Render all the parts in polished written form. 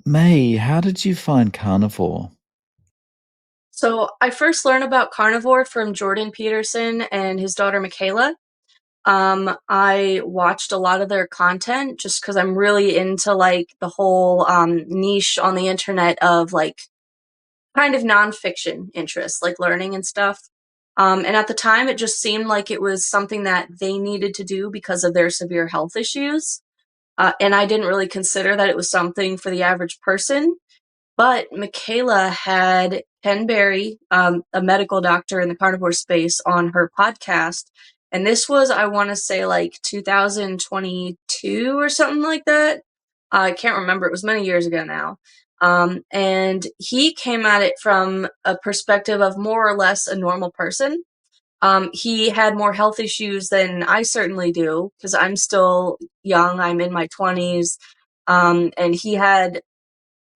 May, how did you find carnivore? So I first learned about carnivore from Jordan Peterson and his daughter Michaela. I watched a lot of their content just because I'm really into like the whole niche on the internet of like kind of nonfiction interests, like learning and stuff. And at the time, it just seemed like it was something that they needed to do because of their severe health issues. And I didn't really consider that it was something for the average person. But Michaela had Ken Berry, a medical doctor in the carnivore space, on her podcast. And this was, I want to say, like 2022 or something like that. I can't remember. It was many years ago now. And he came at it from a perspective of more or less a normal person. He had more health issues than I certainly do because I'm still young. I'm in my 20s. And he had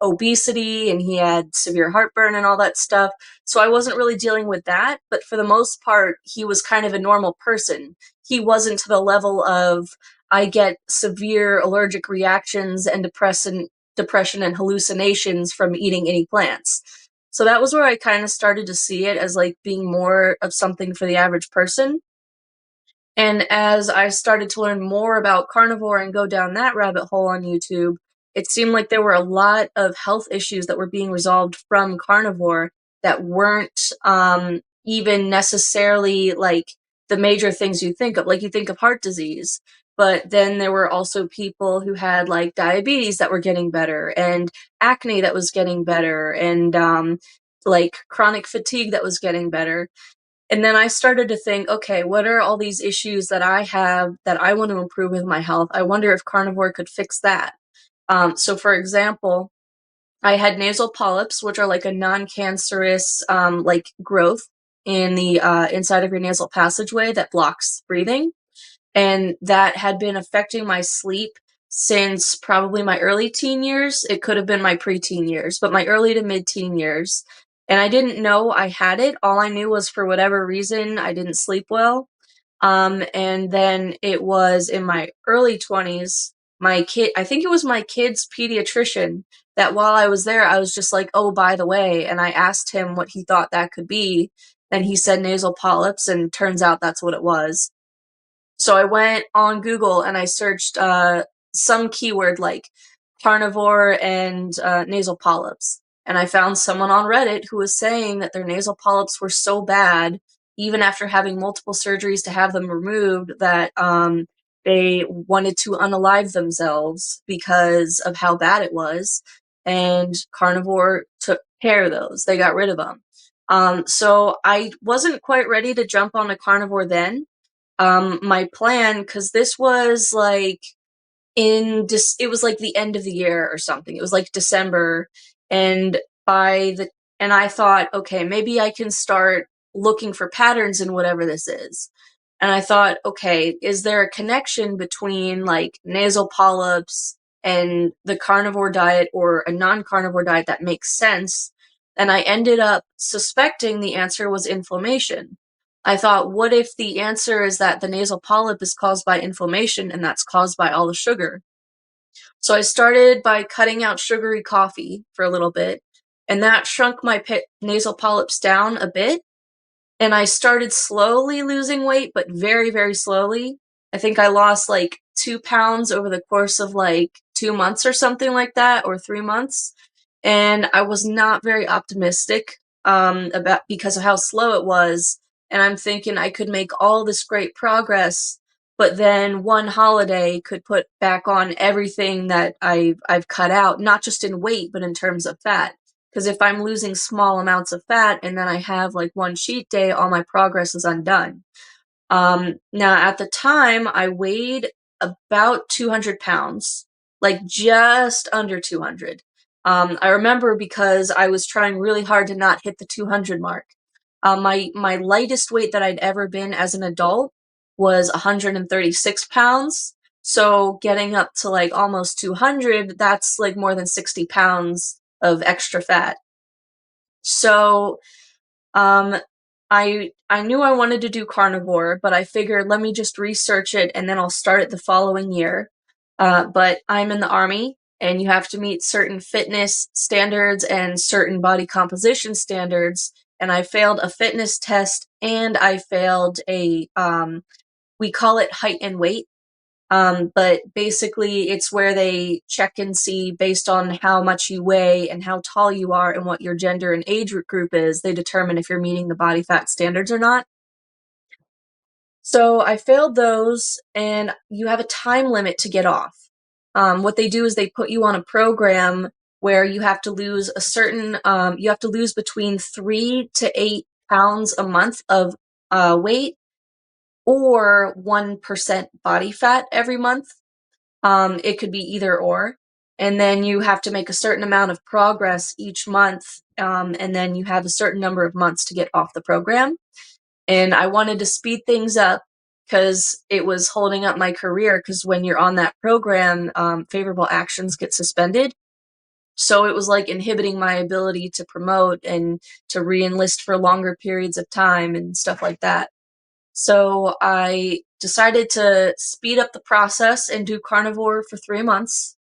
obesity and he had severe heartburn and all that stuff. So I wasn't really dealing with that. But for the most part, he was kind of a normal person. He wasn't to the level of I get severe allergic reactions and depression and hallucinations from eating any plants. So that was where I kind of started to see it as like being more of something for the average person. And as I started to learn more about carnivore and go down that rabbit hole on YouTube, it seemed like there were a lot of health issues that were being resolved from carnivore that weren't even necessarily like the major things you think of. Like you think of heart disease, but then there were also people who had like diabetes that were getting better and acne that was getting better and like chronic fatigue that was getting better. And then I started to think, okay, what are all these issues that I have that I want to improve with my health? I wonder if carnivore could fix that. So, for example, I had nasal polyps, which are like a non-cancerous like growth in the inside of your nasal passageway that blocks breathing, and that had been affecting my sleep since probably my early teen years. It could have been my preteen years, but my early to mid-teen years. And I didn't know I had it. All I knew was for whatever reason, I didn't sleep well. And then it was in my early 20s, I think it was my kid's pediatrician that while I was there, I was just like, oh, by the way. And I asked him what he thought that could be. And he said nasal polyps, and turns out that's what it was. So I went on Google and I searched some keyword like carnivore and nasal polyps. And I found someone on Reddit who was saying that their nasal polyps were so bad, even after having multiple surgeries to have them removed, that they wanted to unalive themselves because of how bad it was. And carnivore took care of those, they got rid of them. So I wasn't quite ready to jump on a carnivore then. My plan, because this was like it was like the end of the year or something. It was like December, and by the and I thought, okay, maybe I can start looking for patterns in whatever this is. And I thought, okay, is there a connection between like nasal polyps and the carnivore diet or a non-carnivore diet that makes sense? And I ended up suspecting the answer was inflammation. I thought, what if the answer is that the nasal polyp is caused by inflammation and that's caused by all the sugar? So I started by cutting out sugary coffee for a little bit, and that shrunk my nasal polyps down a bit. And I started slowly losing weight, but very, very slowly. I think I lost like 2 pounds over the course of like 2 months or something like that, or 3 months. And I was not very optimistic about because of how slow it was. And I'm thinking I could make all this great progress, but then one holiday could put back on everything that I've cut out, not just in weight, but in terms of fat. Because if I'm losing small amounts of fat and then I have like one cheat day, all my progress is undone. Now, at the time, I weighed about 200 pounds, like just under 200. I remember because I was trying really hard to not hit the 200 mark. My lightest weight that I'd ever been as an adult was 136 pounds. So getting up to like almost 200, that's like more than 60 pounds of extra fat. So um, I knew I wanted to do carnivore, but I figured let me just research it and then I'll start it the following year. But I'm in the army and you have to meet certain fitness standards and certain body composition standards. And I failed a fitness test, and I failed we call it height and weight. But basically, it's where they check and see based on how much you weigh and how tall you are and what your gender and age group is. They determine if you're meeting the body fat standards or not. So I failed those, and you have a time limit to get off. What they do is they put you on a program where you have to lose you have to lose between 3 to 8 pounds a month of weight, or 1% body fat every month. It could be either or. And then you have to make a certain amount of progress each month, and then you have a certain number of months to get off the program. And I wanted to speed things up because it was holding up my career, because when you're on that program, favorable actions get suspended. So it was like inhibiting my ability to promote and to re-enlist for longer periods of time and stuff like that. So I decided to speed up the process and do carnivore for 3 months.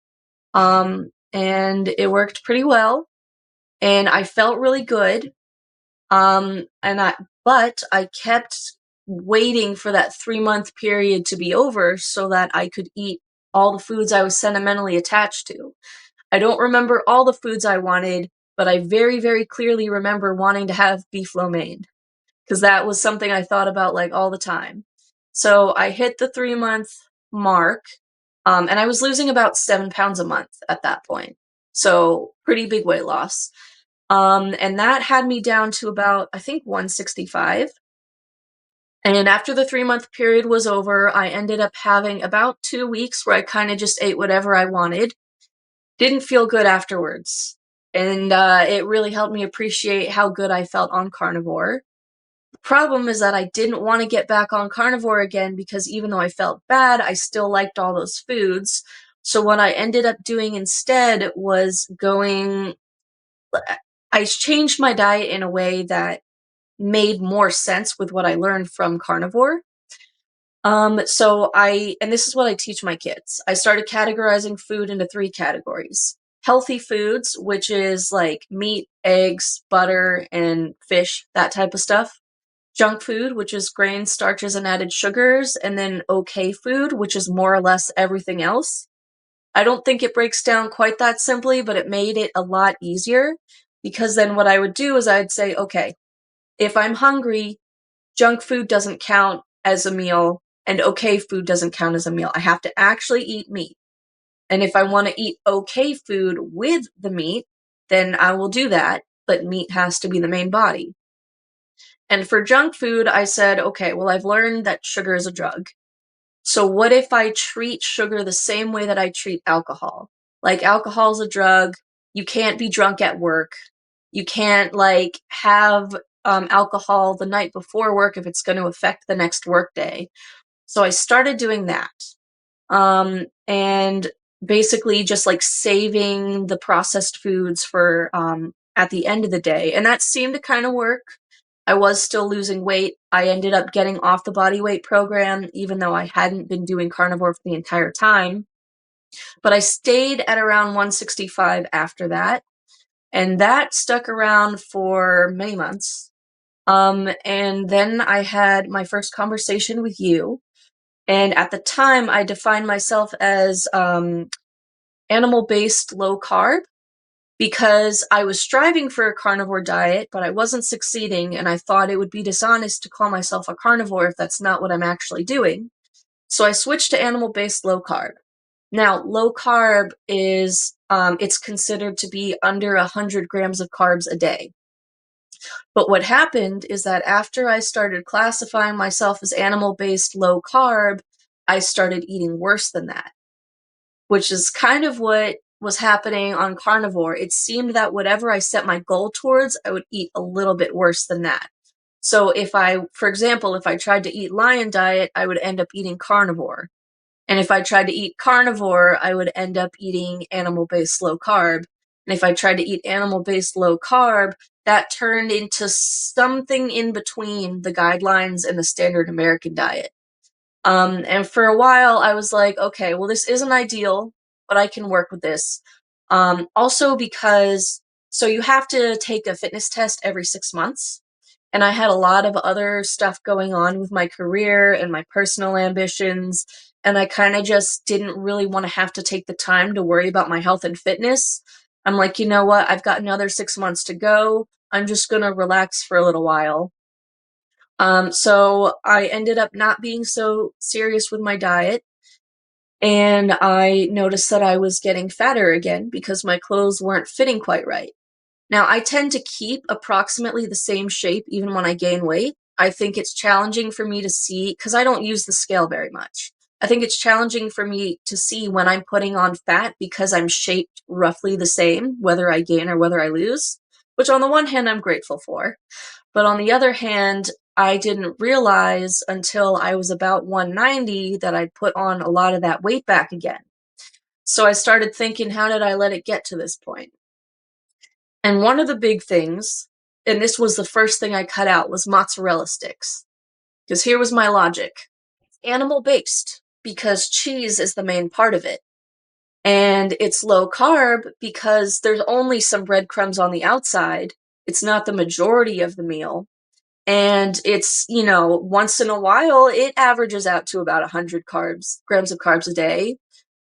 And it worked pretty well. And I felt really good. But I kept waiting for that 3 month period to be over so that I could eat all the foods I was sentimentally attached to. I don't remember all the foods I wanted, but I very, very clearly remember wanting to have beef lo mein, because that was something I thought about like all the time. So I hit the 3 month mark, and I was losing about 7 pounds a month at that point. So pretty big weight loss. And that had me down to about, I think, 165. And after the 3 month period was over, I ended up having about 2 weeks where I kind of just ate whatever I wanted. Didn't feel good afterwards. And it really helped me appreciate how good I felt on carnivore. The problem is that I didn't want to get back on carnivore again, because even though I felt bad, I still liked all those foods. So what I ended up doing instead was I changed my diet in a way that made more sense with what I learned from carnivore. And this is what I teach my kids. I started categorizing food into 3 categories. Healthy foods, which is like meat, eggs, butter, and fish, that type of stuff. Junk food, which is grains, starches, and added sugars. And then okay food, which is more or less everything else. I don't think it breaks down quite that simply, but it made it a lot easier, because then what I would do is I'd say, okay, if I'm hungry, junk food doesn't count as a meal, and okay food doesn't count as a meal. I have to actually eat meat. And if I want to eat okay food with the meat, then I will do that, but meat has to be the main body. And for junk food, I said, okay, well, I've learned that sugar is a drug. So what if I treat sugar the same way that I treat alcohol? Like, alcohol is a drug. You can't be drunk at work. You can't like have alcohol the night before work if it's going to affect the next work day. So I started doing that. And basically just like saving the processed foods for at the end of the day. And that seemed to kind of work. I was still losing weight. I ended up getting off the body weight program, even though I hadn't been doing carnivore for the entire time. But I stayed at around 165 after that. And that stuck around for many months. And then I had my first conversation with you. And at the time, I defined myself as animal-based low carb, because I was striving for a carnivore diet, but I wasn't succeeding, and I thought it would be dishonest to call myself a carnivore if that's not what I'm actually doing. So I switched to animal-based low carb. Now, low carb is, it's considered to be under 100 grams of carbs a day. But what happened is that after I started classifying myself as animal-based low carb, I started eating worse than that, which is kind of what was happening on carnivore. It seemed that whatever I set my goal towards, I would eat a little bit worse than that. So for example, if I tried to eat lion diet, I would end up eating carnivore. And if I tried to eat carnivore, I would end up eating animal-based low carb. And if I tried to eat animal-based low carb, that turned into something in between the guidelines and the standard American diet. And for a while, I was like, okay, well, this isn't ideal, but I can work with this. Also because so you have to take a fitness test every 6 months. And I had a lot of other stuff going on with my career and my personal ambitions. And I kind of just didn't really want to have to take the time to worry about my health and fitness. I'm like, you know what? I've got another 6 months to go. I'm just going to relax for a little while. So I ended up not being so serious with my diet. And I noticed that I was getting fatter again because my clothes weren't fitting quite right. Now, I tend to keep approximately the same shape even when I gain weight. I think it's challenging for me to see because I don't use the scale very much. I think it's challenging for me to see when I'm putting on fat because I'm shaped roughly the same, whether I gain or whether I lose, which on the one hand, I'm grateful for. But on the other hand, I didn't realize until I was about 190 that I'd put on a lot of that weight back again. So I started thinking, how did I let it get to this point? And one of the big things, and this was the first thing I cut out, was mozzarella sticks. Because here was my logic: animal based, because cheese is the main part of it. And it's low carb because there's only some breadcrumbs on the outside. It's not the majority of the meal. And it's, once in a while, it averages out to about 100 grams of carbs a day.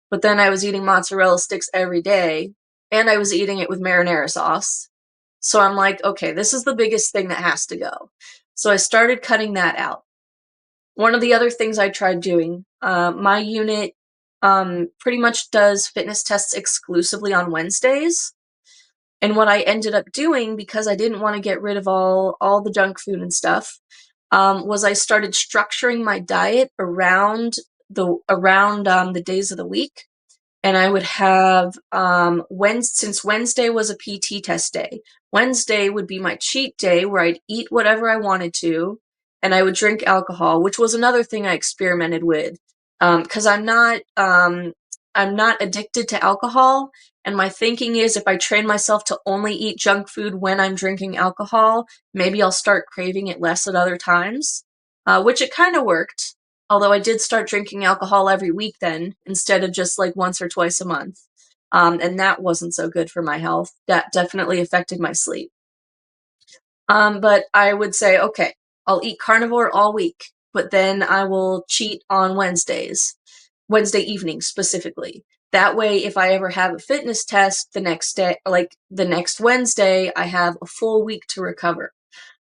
But then I was eating mozzarella sticks every day, and I was eating it with marinara sauce. So I'm like, okay, this is the biggest thing that has to go. So I started cutting that out. One of the other things I tried doing, my unit pretty much does fitness tests exclusively on Wednesdays. And what I ended up doing, because I didn't want to get rid of all the junk food and stuff, was I started structuring my diet around the days of the week. And I would have since Wednesday was a PT test day, Wednesday would be my cheat day where I'd eat whatever I wanted to, and I would drink alcohol, which was another thing I experimented with, because I'm not addicted to alcohol, and my thinking is if I train myself to only eat junk food when I'm drinking alcohol, maybe I'll start craving it less at other times, which it kind of worked. Although I did start drinking alcohol every week then, instead of just like once or twice a month. And that wasn't so good for my health. That definitely affected my sleep. But I would say, okay, I'll eat carnivore all week, but then I will cheat on Wednesday evenings specifically. That way, if I ever have a fitness test the next day, like the next Wednesday, I have a full week to recover.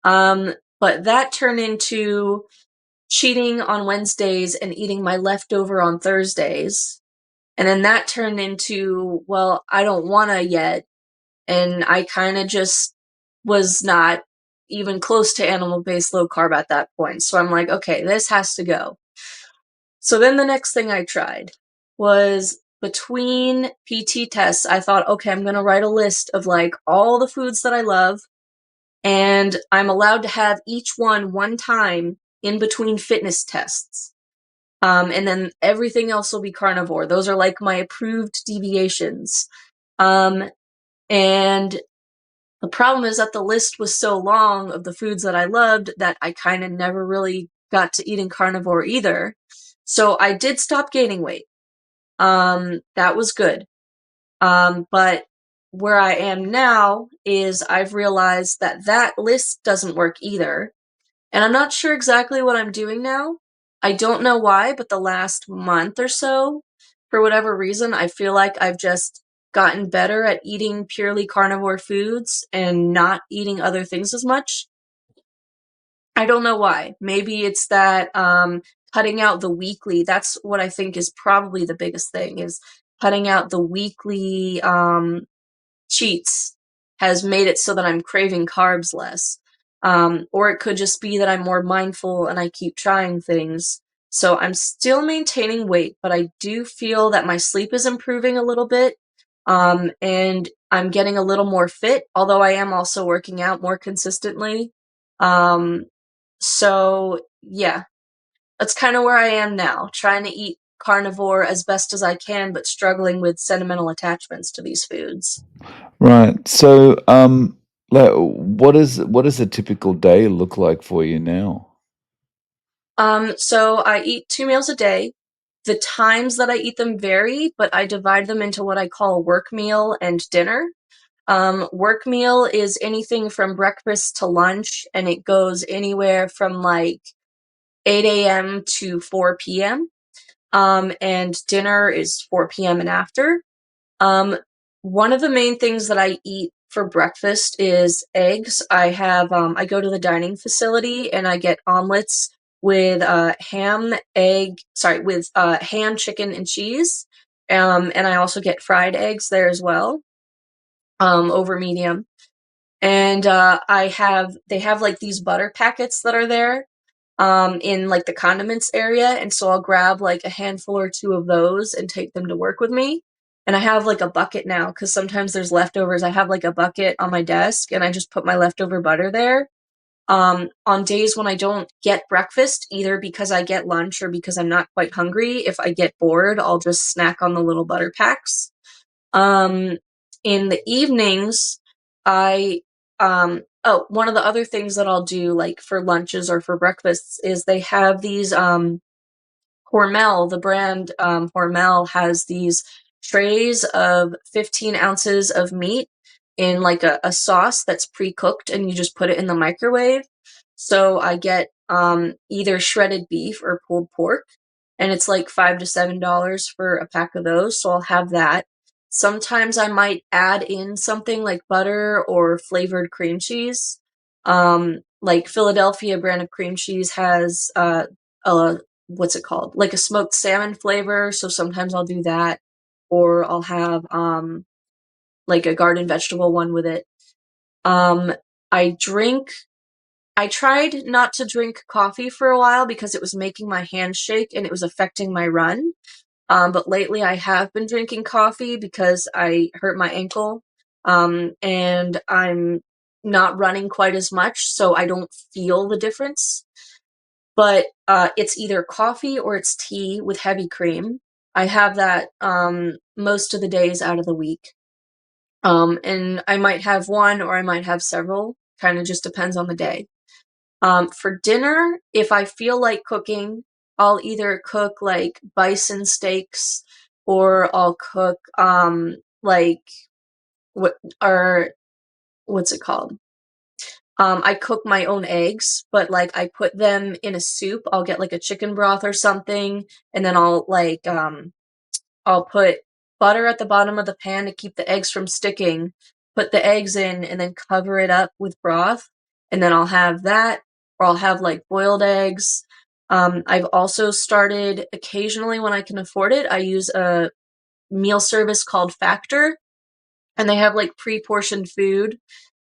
But that turned into cheating on Wednesdays and eating my leftover on Thursdays. And then that turned into, well, I don't wanna yet. And I kind of just was not even close to animal based low carb at that point. So I'm like, okay, this has to go. So then the next thing I tried was between PT tests, I thought, okay, I'm going to write a list of like all the foods that I love, and I'm allowed to have each one time in between fitness tests. And then everything else will be carnivore. Those are like my approved deviations. And the problem is that the list was so long of the foods that I loved that I kind of never really got to eating carnivore either. So I did stop gaining weight. That was good. But where I am now is I've realized that that list doesn't work either. And I'm not sure exactly what I'm doing now. I don't know why, but the last month or so, for whatever reason, I feel like I've just gotten better at eating purely carnivore foods and not eating other things as much. I don't know why. Maybe it's that cutting out the weekly, that's what I think is probably the biggest thing, is cutting out the weekly cheats has made it so that I'm craving carbs less. Or it could just be that I'm more mindful and I keep trying things. So I'm still maintaining weight, but I do feel that my sleep is improving a little bit. And I'm getting a little more fit, although I am also working out more consistently. Um, so yeah, that's kind of where I am now, trying to eat carnivore as best as I can, but struggling with sentimental attachments to these foods. Right. So, like, what does a typical day look like for you now? So I eat 2 meals a day. The times that I eat them vary, but I divide them into what I call work meal and dinner. Work meal is anything from breakfast to lunch, and it goes anywhere from like 8 a.m. to 4 p.m. And dinner is 4 p.m. and after. Um, One of the main things that I eat for breakfast is eggs. I go to the dining facility and I get omelets with ham, chicken, and cheese. And I also get fried eggs there as well, over medium. And they have like these butter packets that are there, in like the condiments area. And so I'll grab like a handful or two of those and take them to work with me. And I have like a bucket now because sometimes there's leftovers. I have like a bucket on my desk and I just put my leftover butter there. On days when I don't get breakfast, either because I get lunch or because I'm not quite hungry, if I get bored, I'll just snack on the little butter packs. Um, in the evenings, I one of the other things that I'll do, like for lunches or for breakfasts, is they have these Hormel, the brand Hormel has these trays of 15 ounces of meat in like a sauce that's pre-cooked, and you just put it in the microwave. So I get either shredded beef or pulled pork, and it's like $5 to $7 for a pack of those. So I'll have that. Sometimes I might add in something like butter or flavored cream cheese. Like Philadelphia brand of cream cheese has a what's it called? Like a smoked salmon flavor, so sometimes I'll do that, or I'll have like a garden vegetable one with it. Um I drink I tried not to drink coffee for a while because it was making my hands shake and it was affecting my run. But lately I have been drinking coffee because I hurt my ankle. And I'm not running quite as much, so I don't feel the difference. But it's either coffee or it's tea with heavy cream. I have that most of the days out of the week. And I might have one or I might have several, kind of just depends on the day. For dinner, if I feel like cooking, I'll either cook like bison steaks or I'll cook like what or what's it called? I cook my own eggs, but like I put them in a soup. I'll get like a chicken broth or something, and then I'll put butter at the bottom of the pan to keep the eggs from sticking, put the eggs in, and then cover it up with broth. And then I'll have that, or I'll have like boiled eggs. I've also started occasionally when I can afford it, I use a meal service called Factor, and they have like pre-portioned food.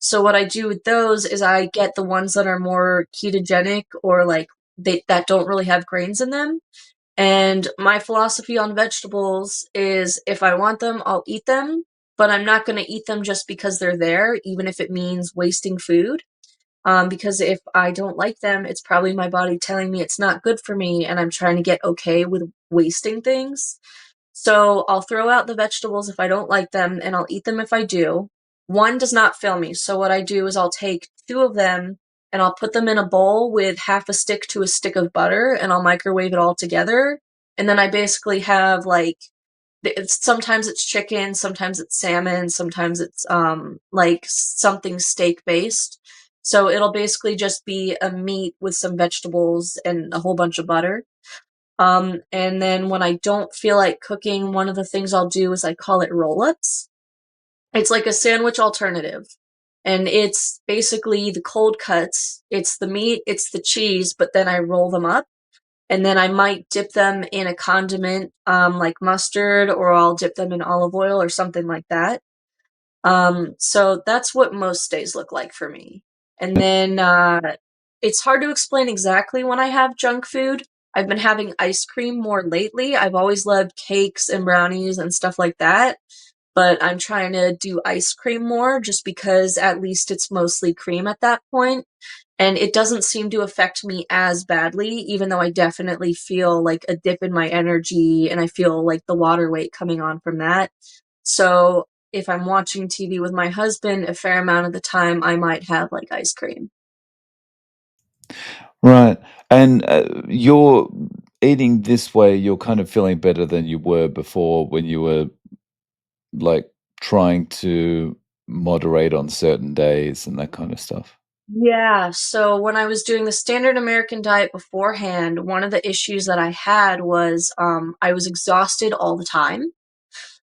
So what I do with those is I get the ones that are more ketogenic or like that don't really have grains in them. And my philosophy on vegetables is if I want them, I'll eat them, but I'm not going to eat them just because they're there, even if it means wasting food. Because if I don't like them, it's probably my body telling me it's not good for me, and I'm trying to get okay with wasting things. So I'll throw out the vegetables if I don't like them, and I'll eat them if I do. One does not fill me, so what I do is I'll take two of them and I'll put them in a bowl with half a stick to a stick of butter, and I'll microwave it all together. And then I basically have like sometimes it's chicken, sometimes it's salmon, sometimes it's like something steak based. So it'll basically just be a meat with some vegetables and a whole bunch of butter. And then when I don't feel like cooking, one of the things I'll do is I call it roll-ups. It's like a sandwich alternative. And it's basically the cold cuts. It's the meat, it's the cheese, but then I roll them up. And then I might dip them in a condiment, like mustard, or I'll dip them in olive oil or something like that. So that's what most days look like for me. And then it's hard to explain exactly when I have junk food. I've been having ice cream more lately. I've always loved cakes and brownies and stuff like that, but I'm trying to do ice cream more just because at least it's mostly cream at that point. And it doesn't seem to affect me as badly, even though I definitely feel like a dip in my energy and I feel like the water weight coming on from that. So if I'm watching TV with my husband, a fair amount of the time I might have like ice cream. Right. And, eating this way, you're kind of feeling better than you were before when you were, like, trying to moderate on certain days and that kind of stuff? Yeah, so when I was doing the standard American diet beforehand, one of the issues that I had was, I was exhausted all the time,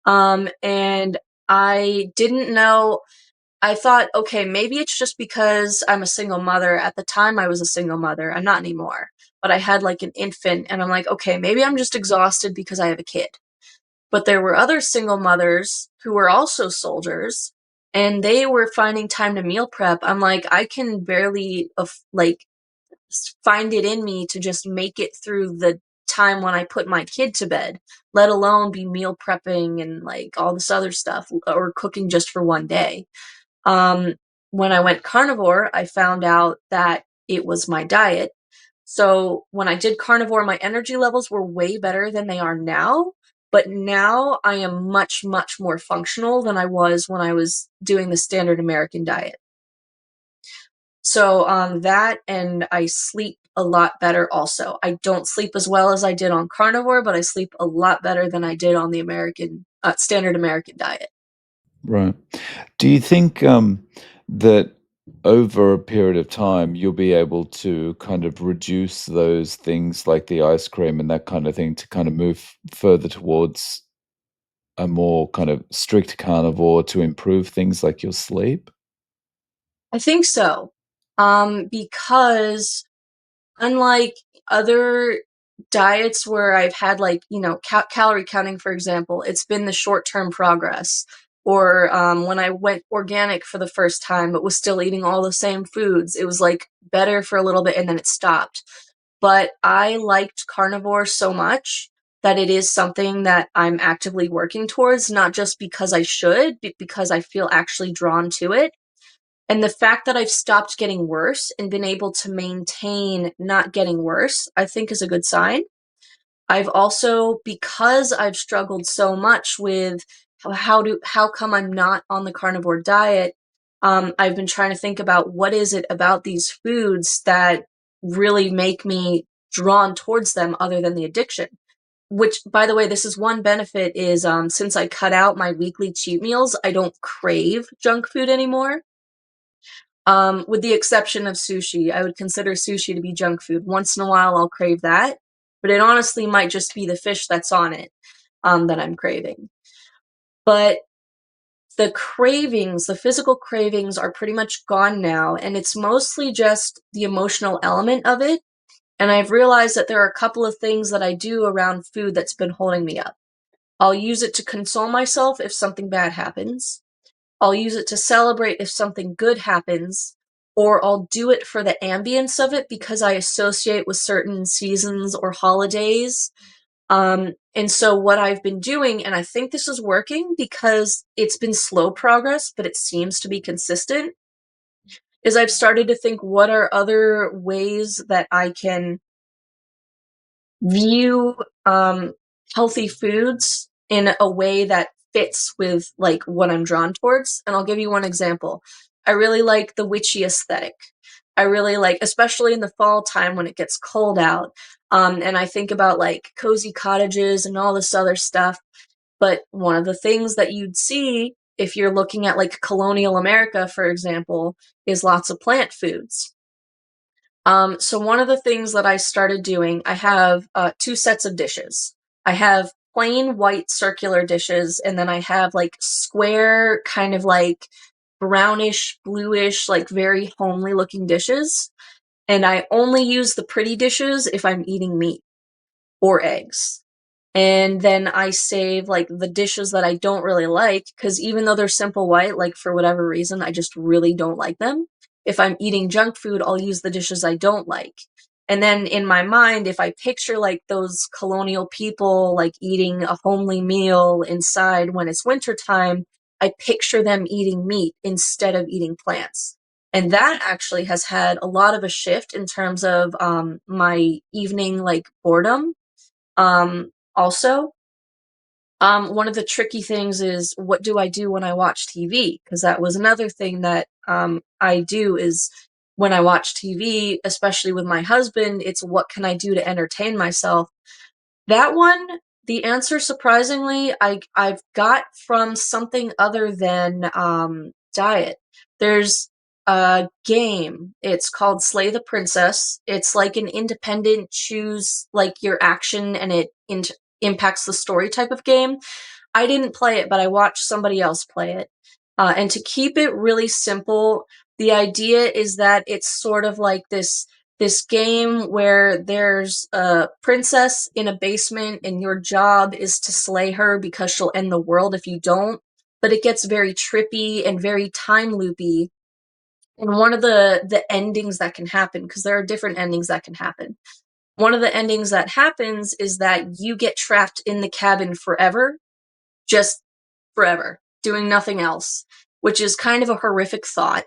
and I didn't know. I thought, "Okay, maybe it's just because I'm a single mother." At the time, I was a single mother, I'm not anymore, but I had, like, an infant, and I'm like, "Okay, maybe I'm just exhausted because I have a kid." But there were other single mothers who were also soldiers, and they were finding time to meal prep. I'm like, "I can barely find it in me to just make it through the time when I put my kid to bed, let alone be meal prepping and, like, all this other stuff, or cooking just for one day." Um, when I went carnivore, I found out that it was my diet. So when I did carnivore, my energy levels were way better than they are now. But now I am much, much more functional than I was when I was doing the standard American diet. So that, and I sleep a lot better also. I don't sleep as well as I did on carnivore, but I sleep a lot better than I did on the standard American diet. Right. Do you think, that over a period of time, you'll be able to kind of reduce those things like the ice cream and that kind of thing to kind of move further towards a more kind of strict carnivore to improve things like your sleep? I think so. Because unlike other diets where I've had, like, calorie counting, for example, it's been the short-term progress. Or when I went organic for the first time, but was still eating all the same foods, it was, like, better for a little bit and then it stopped. But I liked carnivore so much that it is something that I'm actively working towards, not just because I should, but because I feel actually drawn to it. And the fact that I've stopped getting worse and been able to maintain not getting worse, I think is a good sign. I've also, because I've struggled so much with how come I'm not on the carnivore diet, I've been trying to think about what is it about these foods that really make me drawn towards them other than the addiction. Which, by the way, this is one benefit is, since I cut out my weekly cheat meals, I don't crave junk food anymore. With the exception of sushi, I would consider sushi to be junk food. Once in a while, I'll crave that, but it honestly might just be the fish that's on it, that I'm craving. But the cravings, the physical cravings are pretty much gone now, and it's mostly just the emotional element of it. And I've realized that there are a couple of things that I do around food that's been holding me up. I'll use it to console myself if something bad happens. I'll use it to celebrate if something good happens, or I'll do it for the ambience of it because I associate with certain seasons or holidays. And so what I've been doing, and I think this is working because it's been slow progress, but it seems to be consistent, is I've started to think, what are other ways that I can view healthy foods in a way that fits with, like, what I'm drawn towards. And I'll give you one example. I really like the witchy aesthetic. I really like, especially in the fall time when it gets cold out. And I think about, like, cozy cottages and all this other stuff. But one of the things that you'd see if you're looking at, like, colonial America, for example, is lots of plant foods. So one of the things that I started doing, I have two sets of dishes. I have plain white circular dishes, and then I have, like, square, kind of like brownish, bluish, like very homely looking dishes. And I only use the pretty dishes if I'm eating meat or eggs. And then I save, like, the dishes that I don't really like, because even though they're simple white, like, for whatever reason, I just really don't like them. If I'm eating junk food, I'll use the dishes I don't like. And then in my mind, if I picture, like, those colonial people, like, eating a homely meal inside when it's wintertime, I picture them eating meat instead of eating plants. And that actually has had a lot of a shift in terms of my evening, like, boredom. Also, one of the tricky things is, what do I do when I watch TV? Because that was another thing that I do is when I watch TV, especially with my husband, it's what can I do to entertain myself? That one, the answer surprisingly, I've got from something other than diet. There's a game. It's called Slay the Princess. It's like an independent choose like your action and it impacts the story type of game. I didn't play it, but I watched somebody else play it. And to keep it really simple, the idea is that it's sort of like this game where there's a princess in a basement and your job is to slay her because she'll end the world if you don't. But it gets very trippy and very time loopy. And one of the endings that can happen, because there are different endings that can happen. One of the endings that happens is that you get trapped in the cabin forever, just forever, doing nothing else, which is kind of a horrific thought.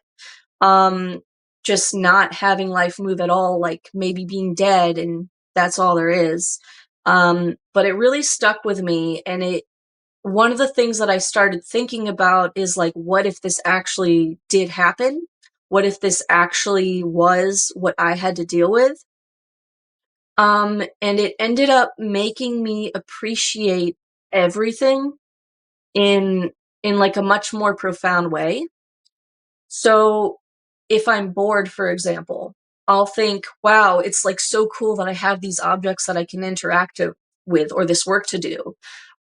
Um, just not having life move at all, like maybe being dead and that's all there is. But it really stuck with me, and one of the things that I started thinking about is like, what if this actually did happen? What if this actually was what I had to deal with? And it ended up making me appreciate everything in like a much more profound way. So if I'm bored, for example, I'll think, wow, it's like so cool that I have these objects that I can interact with or this work to do.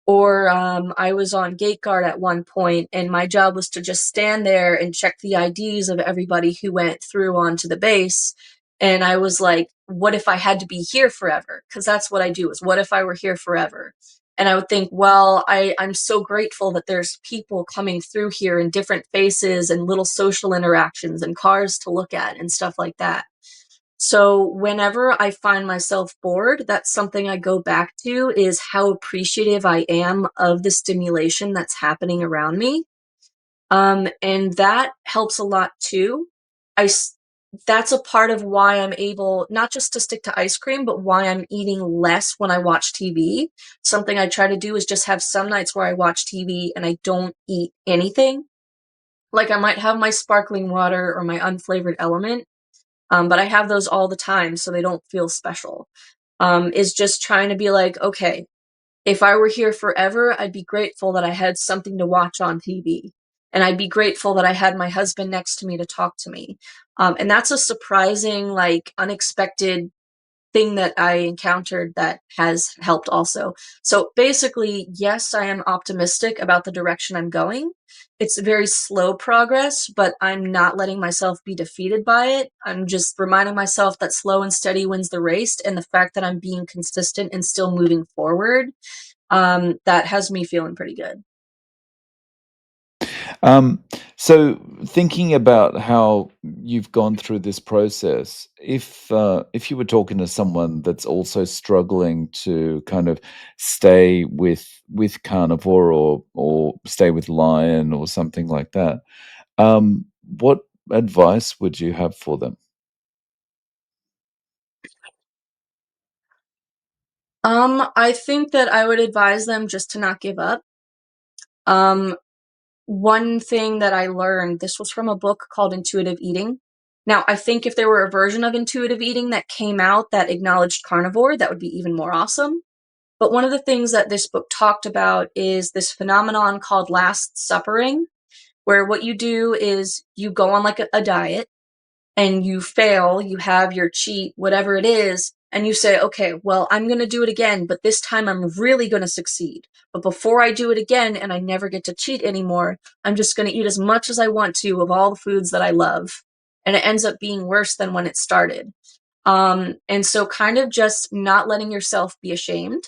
Or I was on gate guard at one point, and my job was to just stand there and check the IDs of everybody who went through onto the base. And I was like, what if I had to be here forever? Because that's what I do, is what if I were here forever? And I would think, well, I'm so grateful that there's people coming through here in different faces and little social interactions and cars to look at and stuff like that. So whenever I find myself bored, that's something I go back to, is how appreciative I am of the stimulation that's happening around me. And that helps a lot too. I, that's a part of why I'm able not just to stick to ice cream, but why I'm eating less when I watch TV. Something I try to do is just have some nights where I watch TV and I don't eat anything. Like I might have my sparkling water or my unflavored element, but I have those all the time so they don't feel special. Is just trying to be like, okay, if I were here forever, I'd be grateful that I had something to watch on TV. And I'd be grateful that I had my husband next to me to talk to me. And that's a surprising, like, unexpected thing that I encountered that has helped also. So basically, yes, I am optimistic about the direction I'm going. It's very slow progress, but I'm not letting myself be defeated by it. I'm just reminding myself that slow and steady wins the race, and the fact that I'm being consistent and still moving forward, that has me feeling pretty good. Um, so thinking about how you've gone through this process, if you were talking to someone that's also struggling to kind of stay with carnivore or stay with lion or something like that, what advice would you have for them? I think that I would advise them just to not give up. Um, One thing that I learned, this was from a book called Intuitive Eating. Now, I think if there were a version of intuitive eating that came out that acknowledged carnivore, that would be even more awesome. But one of the things that this book talked about is this phenomenon called last suppering, where what you do is you go on like a diet and you fail, you have your cheat, whatever it is, and you say, okay, well, I'm going to do it again, but this time I'm really going to succeed. But before I do it again and I never get to cheat anymore, I'm just going to eat as much as I want to of all the foods that I love. And it ends up being worse than when it started. And so kind of just not letting yourself be ashamed.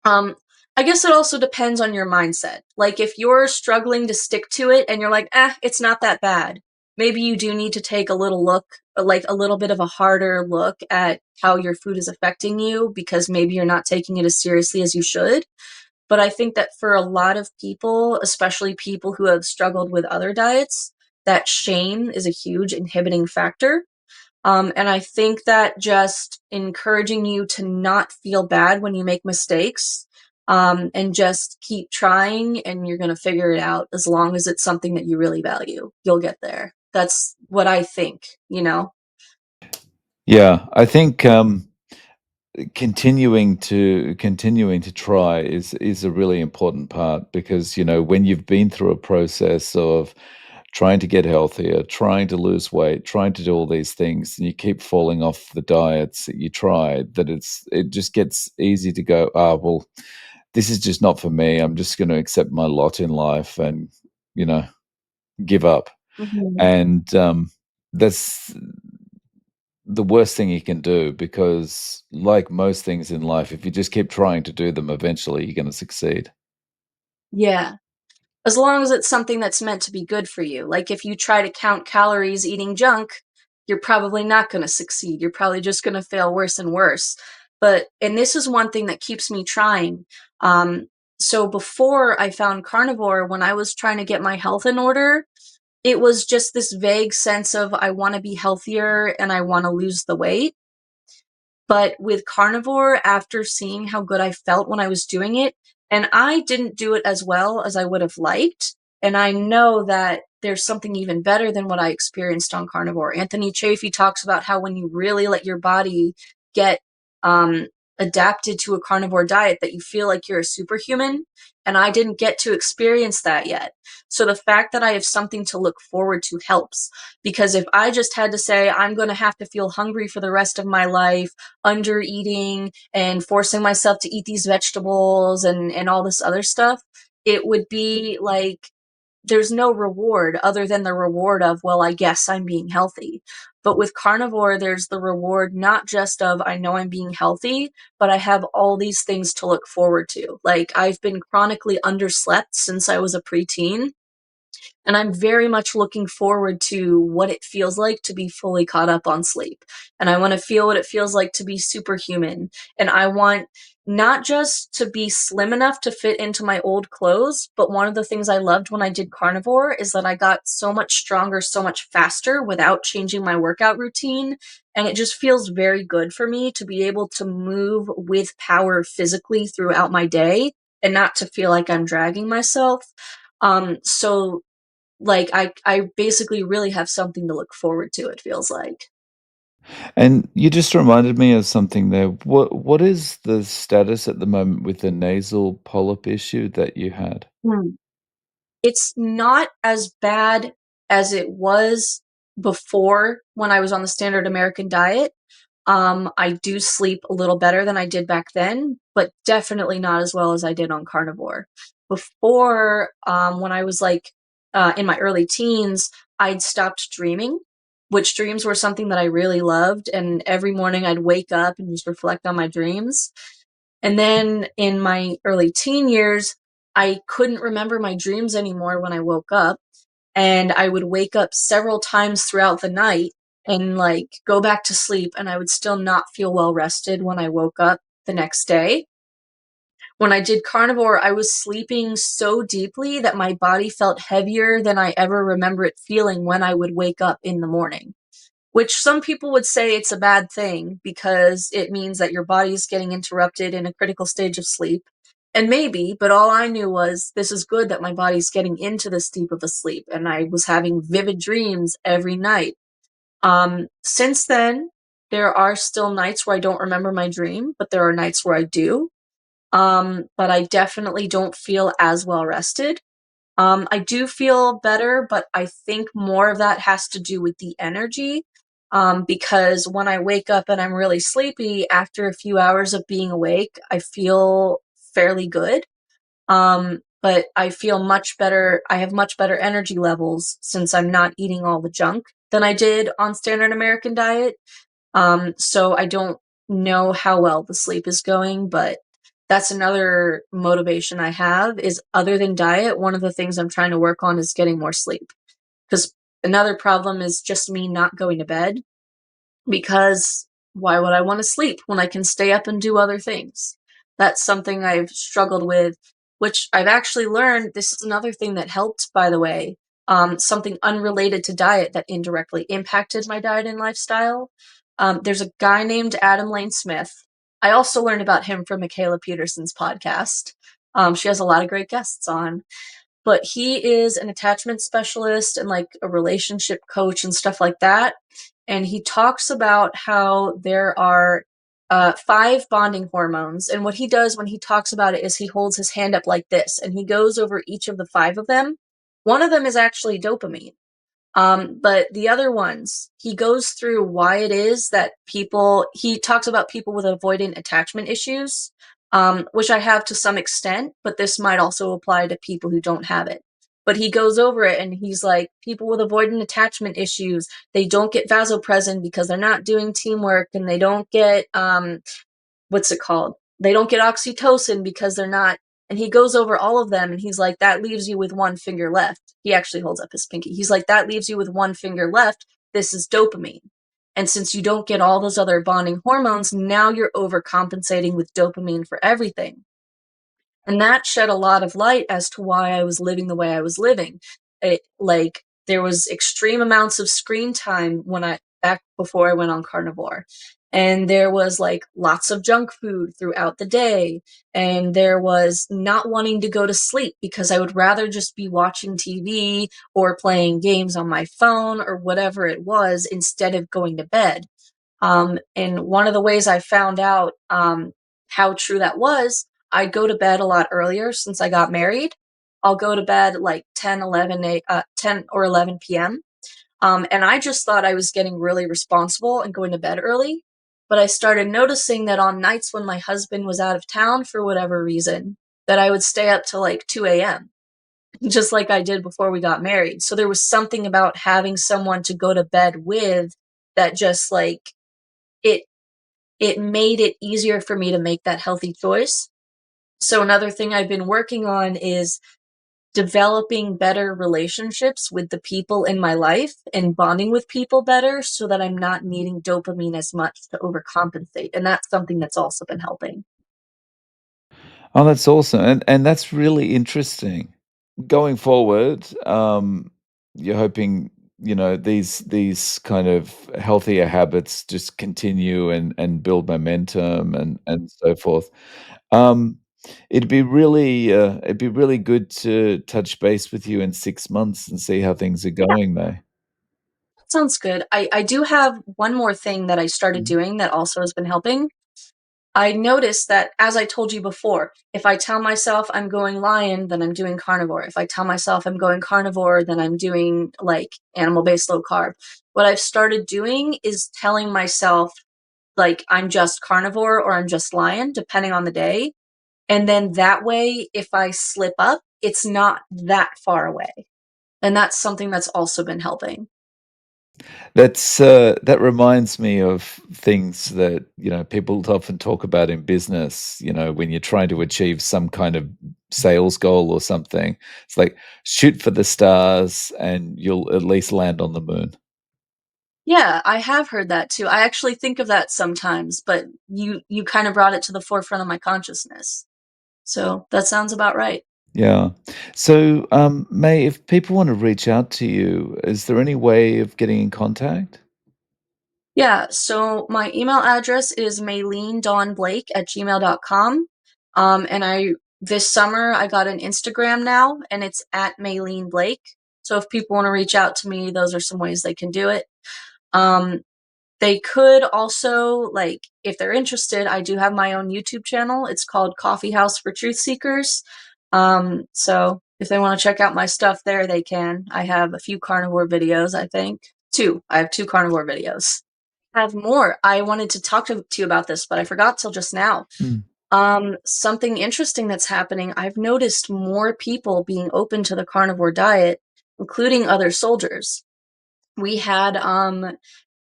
um, I guess it also depends on your mindset. Like if you're struggling to stick to it and you're like, it's not that bad. Maybe you do need to take a little look, like a little bit of a harder look at how your food is affecting you, because maybe you're not taking it as seriously as you should. But I think that for a lot of people, especially people who have struggled with other diets, that shame is a huge inhibiting factor. And I think that just encouraging you to not feel bad when you make mistakes, and just keep trying, and you're going to figure it out. As long as it's something that you really value, you'll get there. what I think, you know? Yeah, I think, continuing to try is a really important part because, when you've been through a process of trying to get healthier, trying to lose weight, trying to do all these things, and you keep falling off the diets that you tried, that it just gets easy to go, "Ah, well, this is just not for me. I'm just gonna accept my lot in life and, you know, give up." Mhm. And, that's the worst thing you can do because, like most things in life, if you just keep trying to do them, eventually you're gonna succeed. Yeah. As long as it's something that's meant to be good for you. Like, if you try to count calories eating junk, you're probably not gonna succeed. You're probably just gonna fail worse and worse. And this is one thing that keeps me trying. Um, so before I found carnivore, when I was trying to get my health in order, it was just this vague sense of I wanna be healthier and I wanna lose the weight. But with carnivore, after seeing how good I felt when I was doing it, and I didn't do it as well as I would have liked, and I know that there's something even better than what I experienced on carnivore. Anthony Chafee talks about how when you really let your body get um, adapted to a carnivore diet, that you feel like you're a superhuman. And I didn't get to experience that yet. So the fact that I have something to look forward to helps. Because if I just had to say, I'm going to have to feel hungry for the rest of my life, under eating and forcing myself to eat these vegetables and all this other stuff, it would be like there's no reward other than the reward of, well, I guess I'm being healthy. But with carnivore, there's the reward not just of, I know I'm being healthy, but I have all these things to look forward to. Like, I've been chronically underslept since I was a preteen, and I'm very much looking forward to what it feels like to be fully caught up on sleep. And I want to feel what it feels like to be superhuman. And I want not just to be slim enough to fit into my old clothes, but one of the things I loved when I did carnivore is that I got so much stronger, so much faster without changing my workout routine. And it just feels very good for me to be able to move with power physically throughout my day and not to feel like I'm dragging myself. So like, I basically really have something to look forward to, it feels like. And you just reminded me of something there. What is the status at the moment with the nasal polyp issue that you had? Hmm. It's not as bad as it was before when I was on the standard American diet. I do sleep a little better than I did back then, but definitely not as well as I did on carnivore. Before, when I was like in my early teens, I'd stopped dreaming, which dreams were something that I really loved. And every morning I'd wake up and just reflect on my dreams. And then in my early teen years, I couldn't remember my dreams anymore when I woke up. And I would wake up several times throughout the night and like go back to sleep, and I would still not feel well rested when I woke up the next day. When I did carnivore, I was sleeping so deeply that my body felt heavier than I ever remember it feeling when I would wake up in the morning, which some people would say it's a bad thing because it means that your body is getting interrupted in a critical stage of sleep. And maybe, but all I knew was this is good that my body's getting into this deep of a sleep, and I was having vivid dreams every night. Since then, there are still nights where I don't remember my dream, but there are nights where I do. But I definitely don't feel as well rested. I do feel better, but I think more of that has to do with the energy. Because when I wake up and I'm really sleepy, after a few hours of being awake, I feel fairly good. But I feel much better. I have much better energy levels since I'm not eating all the junk than I did on standard American diet. So I don't know how well the sleep is going, but that's another motivation I have is, other than diet, one of the things I'm trying to work on is getting more sleep. Because another problem is just me not going to bed, because why would I want to sleep when I can stay up and do other things? That's something I've struggled with, which I've actually learned. This is another thing that helped, by the way. Something unrelated to diet that indirectly impacted my diet and lifestyle. There's a guy named Adam Lane Smith. I also learned about him from Michaela Peterson's podcast. She has a lot of great guests on. but he is an attachment specialist and like a relationship coach and stuff like that. And he talks about how there are five bonding hormones. And what he does when he talks about it is he holds his hand up like this and he goes over each of the five of them. One of them is actually dopamine. But the other ones, he goes through why it is that he talks about people with avoidant attachment issues, which I have to some extent, but this might also apply to people who don't have it. But he goes over it and he's like, people with avoidant attachment issues, they don't get vasopressin because they're not doing teamwork, and they don't get, what's it called? They don't get oxytocin because they're not. And he goes over all of them and he's like, that leaves you with one finger left. He actually holds up his pinky. He's like, that leaves you with one finger left. This is dopamine. And since you don't get all those other bonding hormones, now you're overcompensating with dopamine for everything. And that shed a lot of light as to why I was living the way I was living. Like, there was extreme amounts of screen time back before I went on carnivore. And there was like lots of junk food throughout the day. And there was not wanting to go to sleep because I would rather just be watching TV or playing games on my phone or whatever it was instead of going to bed. And one of the ways I found out how true that was, I go to bed a lot earlier since I got married. I'll go to bed like 10 or 11 p.m. And I just thought I was getting really responsible and going to bed early. But I started noticing that on nights when my husband was out of town for whatever reason, that I would stay up till like 2 a.m., just like I did before we got married. So there was something about having someone to go to bed with that just like it it made it easier for me to make that healthy choice. So another thing I've been working on is developing better relationships with the people in my life and bonding with people better so that I'm not needing dopamine as much to overcompensate. And that's something that's also been helping. Oh, that's awesome, and that's really interesting. Going forward, you're hoping, these kind of healthier habits just continue and build momentum and so forth. Um, it'd be really good to touch base with you in 6 months and see how things are Yeah, going, May. sounds good. I do have one more thing that I started Mm, doing that also has been helping. I noticed that, as I told you before, if I tell myself I'm going lion, then I'm doing carnivore. If I tell myself I'm going carnivore, then I'm doing like animal based low carb. What I've started doing is telling myself like I'm just carnivore or I'm just lion, depending on the day. And then that way, if I slip up, it's not that far away. And that's something that's also been helping. that reminds me of things that, people often talk about in business, when you're trying to achieve some kind of sales goal or something. It's like, shoot for the stars and you'll at least land on the moon. Yeah, I have heard that too. I actually think of that sometimes, but you kind of brought it to the forefront of my consciousness. So that sounds about right. Yeah. So, May, if people want to reach out to you, is there any way of getting in contact? Yeah, so my email address is maylenedawnblake@gmail.com. And this summer I got an Instagram now and it's at Maylene Blake. So if people want to reach out to me, those are some ways they can do it. Um, They could also, like, if they're interested, I do have my own YouTube channel. It's called Coffee House for Truth Seekers. So if they want to check out my stuff there, they can. I have a few carnivore videos, I think. Two. I have two carnivore videos. I have more. I wanted to talk to you about this, but I forgot till just now. Mm. Something interesting that's happening, I've noticed more people being open to the carnivore diet, including other soldiers. We had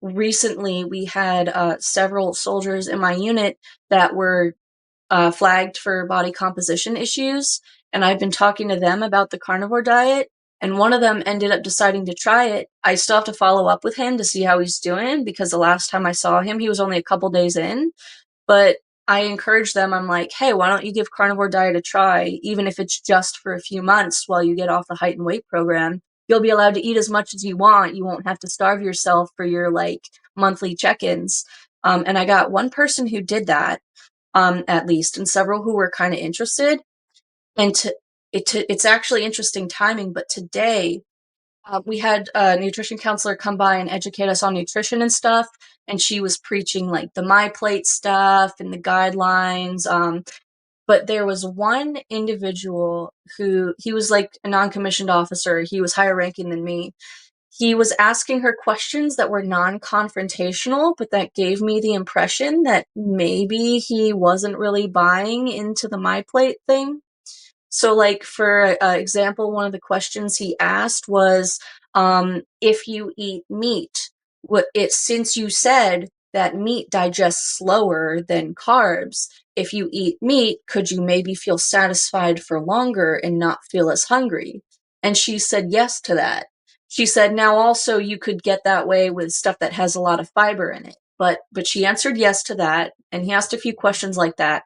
recently we had several soldiers in my unit that were flagged for body composition issues, and I've been talking to them about the carnivore diet, and one of them ended up deciding to try it. I still have to follow up with him to see how he's doing because the last time I saw him he was only a couple days in, but I encourage them. I'm like, hey, why don't you give carnivore diet a try, even if it's just for a few months while you get off the height and weight program. You'll be allowed to eat as much as you want. You won't have to starve yourself for your like monthly check-ins. And I got one person who did that, at least, and several who were kind of interested. And it's actually interesting timing, but today we had a nutrition counselor come by and educate us on nutrition and stuff, and she was preaching like the My Plate stuff and the guidelines. But there was one individual who he was like a non-commissioned officer. He was higher ranking than me. He was asking her questions that were non-confrontational, but that gave me the impression that maybe he wasn't really buying into the My Plate thing. So, like, for example, one of the questions he asked was, if you eat meat, since you said that meat digests slower than carbs, if you eat meat, could you maybe feel satisfied for longer and not feel as hungry? And she said yes to that. She said, now also you could get that way with stuff that has a lot of fiber in it. But she answered yes to that, and he asked a few questions like that.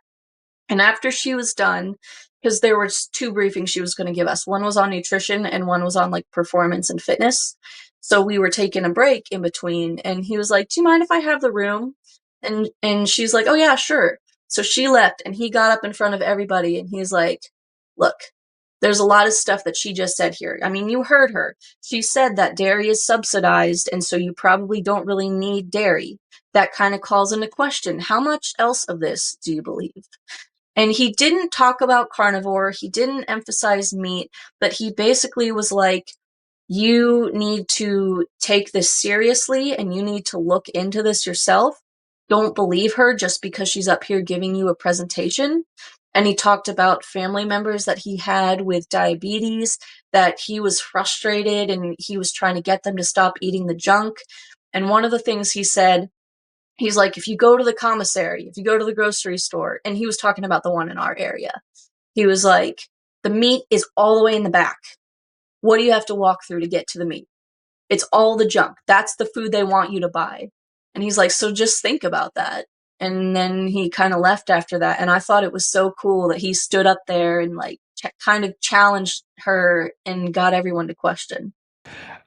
And after she was done, because there were two briefings she was going to give us. One was on nutrition and one was on like performance and fitness. So we were taking a break in between, and he was like, "Do you mind if I have the room?" And she's like, "Oh yeah, sure." So she left, and he got up in front of everybody, and he's like, "Look, there's a lot of stuff that she just said here. I mean, you heard her. She said that dairy is subsidized, and so you probably don't really need dairy. That kind of calls into question how much else of this do you believe?" And he didn't talk about carnivore, he didn't emphasize meat, but he basically was like, you need to take this seriously and you need to look into this yourself. Don't believe her just because she's up here giving you a presentation. And he talked about family members that he had with diabetes, that he was frustrated and he was trying to get them to stop eating the junk. And one of the things he said, he's like, if you go to the commissary, if you go to the grocery store, and he was talking about the one in our area, he was like, the meat is all the way in the back. What do you have to walk through to get to the meat? It's all the junk. That's the food they want you to buy. And he's like, so just think about that. And then he kind of left after that. And I thought it was so cool that he stood up there and like kind of challenged her and got everyone to question.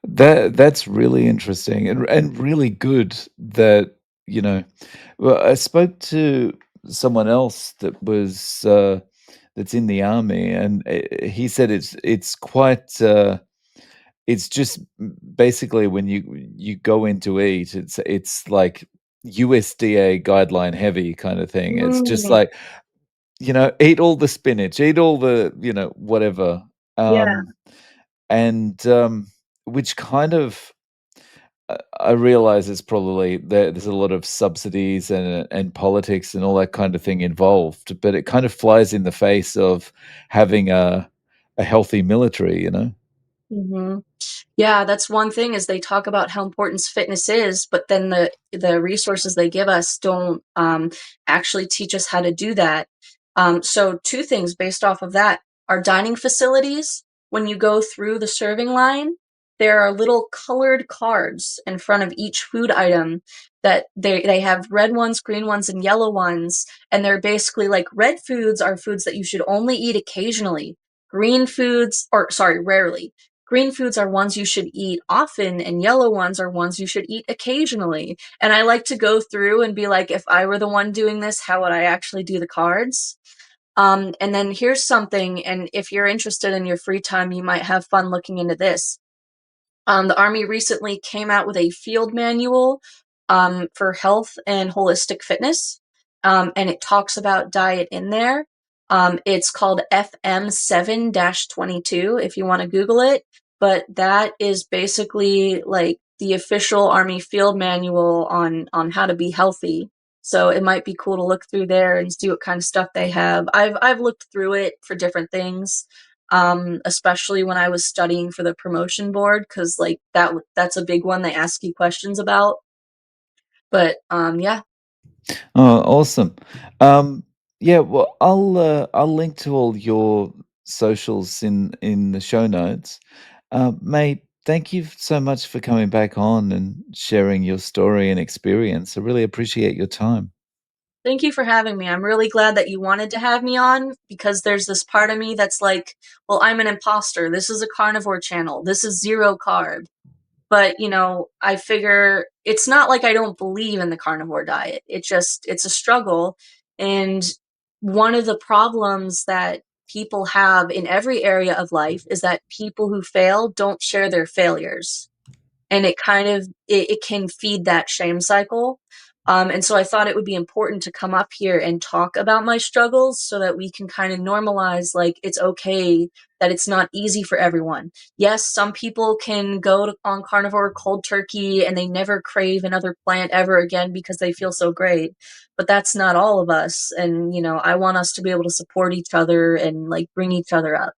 That's really interesting and really good that, you know well, I spoke to someone else that was, that's in the army, and, he said it's quite, it's just basically when you go in to eat, it's like USDA guideline heavy kinda thing. It's just Mm, like, eat all the spinach, eat all the, whatever, yeah. and, which kind of I realize it's probably there's a lot of subsidies and politics and all that kind of thing involved, but it kind of flies in the face of having a healthy military, you know? Hmm. Yeah, that's one thing is they talk about how important fitness is, but then the resources they give us don't actually teach us how to do that. So two things based off of that. Our dining facilities, when you go through the serving line, there are little colored cards in front of each food item that they have red ones, green ones, and yellow ones, and they're basically like red foods are foods that you should only eat occasionally. Green foods, or sorry, rarely. Green foods are ones you should eat often, and yellow ones are ones you should eat occasionally. And I like to go through and be like, if I were the one doing this, how would I actually do the cards? And then here's something, and if you're interested in your free time, you might have fun looking into this. The Army recently came out with a field manual for health and holistic fitness, and it talks about diet in there. It's called FM7 22 if you want to Google it, but that is basically like the official Army field manual on how to be healthy. So it might be cool to look through there and see what kind of stuff they have. I've looked through it for different things, especially when I was studying for the promotion board, because like that's a big one they ask you questions about. But yeah, Oh, awesome. Yeah, well, I'll link to all your socials in the show notes. Mate, thank you so much for coming back on and sharing your story and experience. I really appreciate your time. thank you for having me. I'm really glad that you wanted to have me on because there's this part of me that's like, well, I'm an imposter. This is a carnivore channel. This is zero carb. But, I figure it's not like I don't believe in the carnivore diet. It's a struggle. And one of the problems that people have in every area of life is that people who fail don't share their failures, and it kind of it can feed that shame cycle. And so I thought it would be important to come up here and talk about my struggles so that we can kind of normalize, like, it's okay that it's not easy for everyone. Yes, some people can on carnivore cold turkey and they never crave another plant ever again because they feel so great, but that's not all of us. And I want us to be able to support each other and like bring each other up.